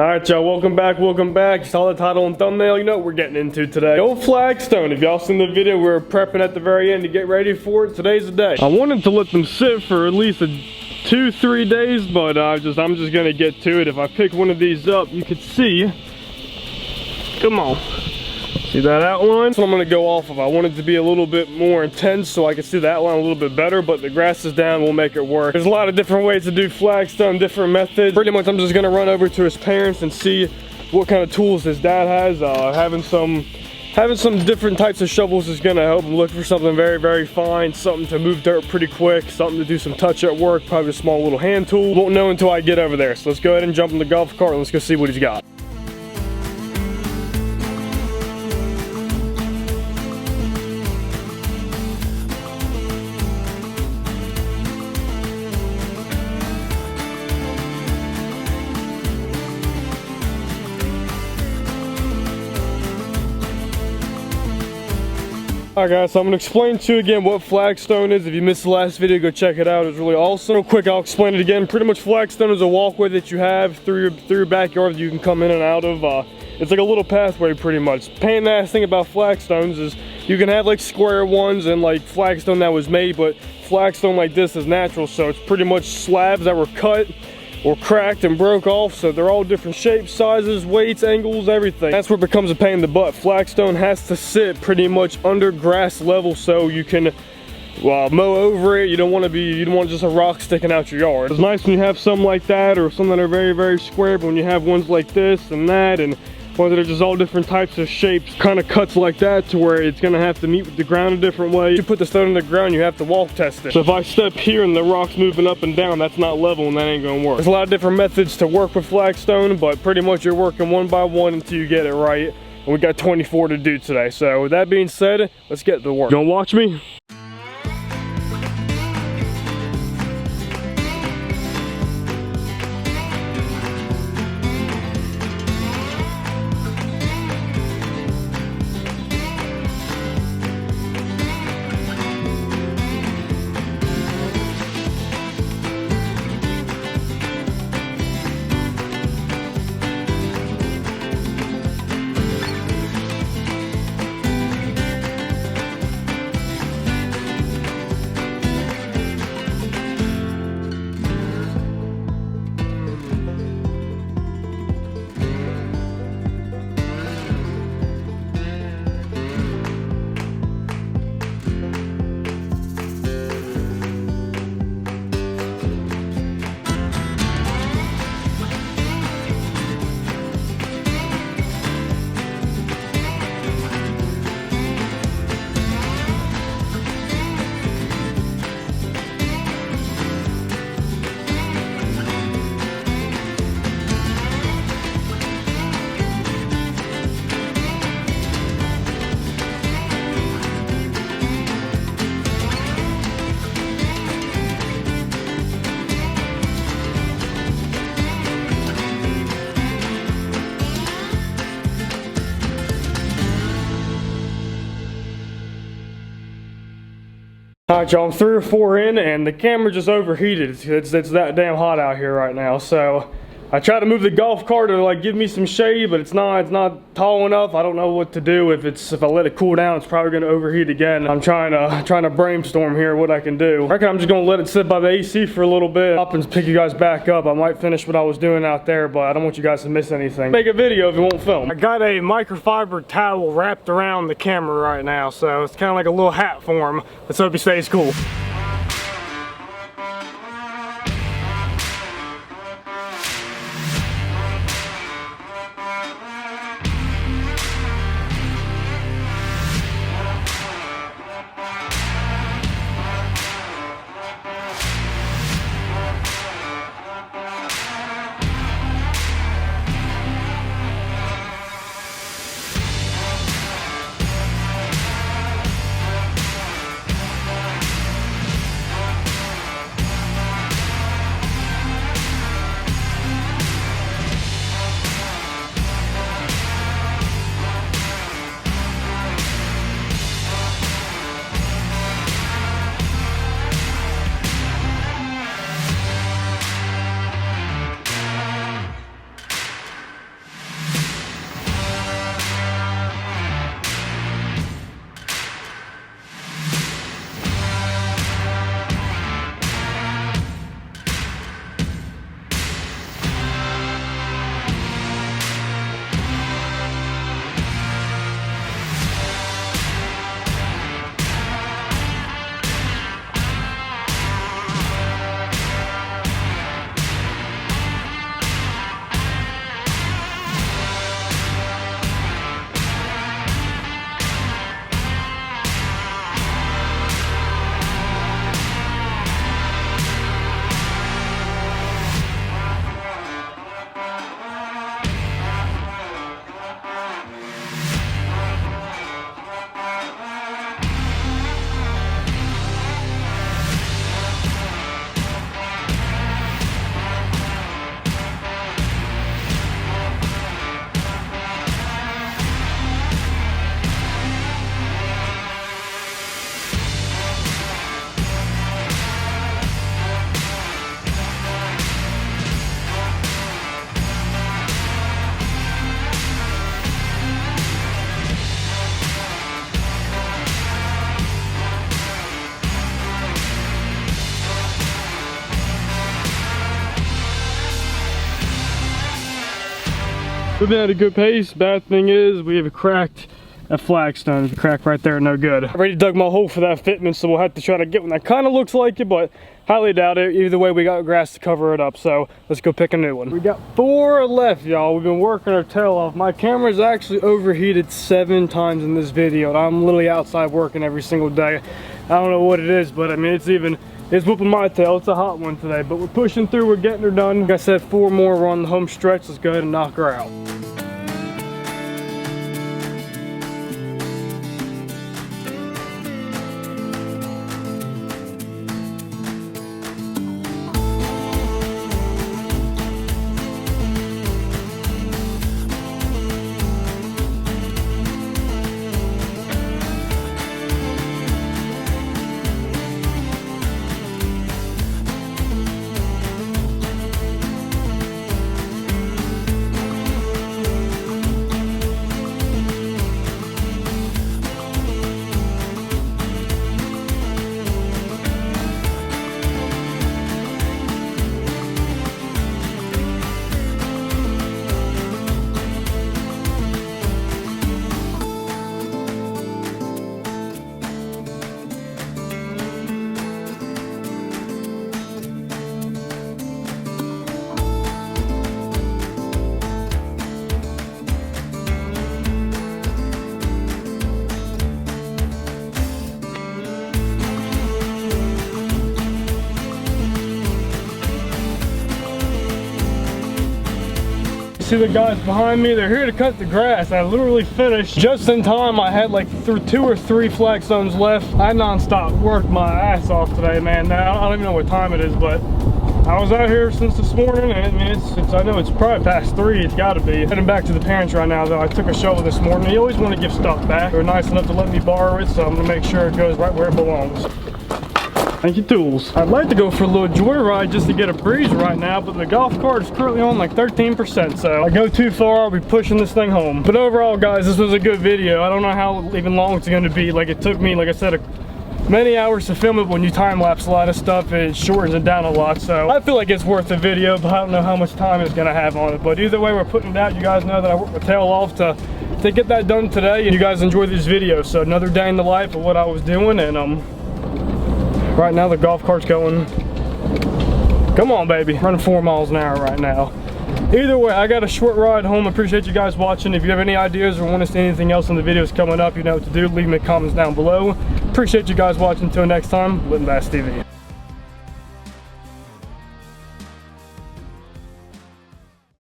Alright y'all, welcome back. You saw the title and thumbnail, you know what we're getting into today. Old flagstone. If y'all seen the video, we were prepping at the very end to get ready for it. Today's the day. I wanted to let them sit for at least 2-3 days, but I'm just gonna get to it. If I pick one of these up, you could see, come on. See that outline? So I'm gonna go off of. I want it to be a little bit more intense so I can see the outline a little bit better, but the grass is down, we'll make it work. There's a lot of different ways to do flagstone, different methods. Pretty much I'm just gonna run over to his parents and see what kind of tools his dad has. Having some different types of shovels is gonna help him look for something very, very fine, something to move dirt pretty quick, something to do some touch at work, probably a small little hand tool. Won't know until I get over there. So let's go ahead and jump in the golf cart and let's go see what he's got. Alright guys, so I'm going to explain to you again what flagstone is. If you missed the last video, go check it out. It was really awesome. Real quick, I'll explain it again. Pretty much flagstone is a walkway that you have through your backyard that you can come in and out of. It's like a little pathway pretty much. Pain in the ass thing about flagstones is you can have like square ones and like flagstone that was made, but flagstone like this is natural, so it's pretty much slabs that were cut or cracked and broke off, so they're all different shapes, sizes, weights, angles, everything. That's where it becomes a pain in the butt. Flagstone has to sit pretty much under grass level so you can mow over it. You don't want just a rock sticking out your yard. It's nice when you have some like that or some that are very, very square, but when you have ones like this and that and ones that are just all different types of shapes, kind of cuts like that to where it's gonna have to meet with the ground a different way. You put the stone in the ground, you have to walk test it. So if I step here and the rock's moving up and down, that's not level and that ain't gonna work. There's a lot of different methods to work with flagstone, but pretty much you're working one by one until you get it right. And we got 24 to do today. So with that being said, let's get to work. You gonna watch me? Alright y'all, I'm 3 or 4 in and the camera just overheated. It's that damn hot out here right now. So I tried to move the golf cart to like give me some shade, but it's not tall enough. I don't know what to do. If I let it cool down, it's probably gonna overheat again. I'm trying to brainstorm here what I can do. I reckon I'm just gonna let it sit by the AC for a little bit. Up and pick you guys back up. I might finish what I was doing out there, but I don't want you guys to miss anything. Make a video if it won't film. I got a microfiber towel wrapped around the camera right now, so it's kind of like a little hat for him. Let's hope he stays cool. We've been at a good pace. Bad thing is we have cracked a flagstone. The crack right there, no good. I already dug my hole for that fitment, so we'll have to try to get one that kind of looks like it, but highly doubt it. Either way, we got grass to cover it up, so let's go pick a new one. We got 4 left, y'all. We've been working our tail off. My camera's actually overheated 7 times in this video, and I'm literally outside working every single day. I don't know what it is, but I mean, it's whooping my tail. It's a hot one today, but we're pushing through. We're getting her done. Like I said, 4 more. We're on the home stretch. Let's go ahead and knock her out. See the guys behind me, they're here to cut the grass. I literally finished just in time. I had like 2 or 3 flagstones left. I non-stop worked my ass off today, man. Now I don't even know what time it is, but I was out here since this morning, and I mean, I know it's probably past 3. It's got to be. Heading back to the parents right now, though. I took a shovel this morning. You always want to give stuff back. They're nice enough to let me borrow it, so I'm gonna make sure it goes right where it belongs. Thank you, tools. I'd like to go for a little joyride just to get a breeze right now, but the golf cart is currently on like 13%, so if I go too far, I'll be pushing this thing home. But overall, guys, this was a good video. I don't know how even long it's going to be. Like, it took me, like I said, many hours to film it. When you time-lapse a lot of stuff, it shortens it down a lot, so I feel like it's worth the video, but I don't know how much time it's going to have on it. But either way, we're putting it out. You guys know that I worked my tail off to get that done today, and you guys enjoy these videos. So another day in the life of what I was doing, and right now the golf cart's going, come on baby, running 4 miles an hour right now. Either way, I got a short ride home. I appreciate you guys watching. If you have any ideas or want to see anything else in the videos coming up, you know what to do. Leave me comments down below. Appreciate you guys watching. Until next time, Litton Bass TV.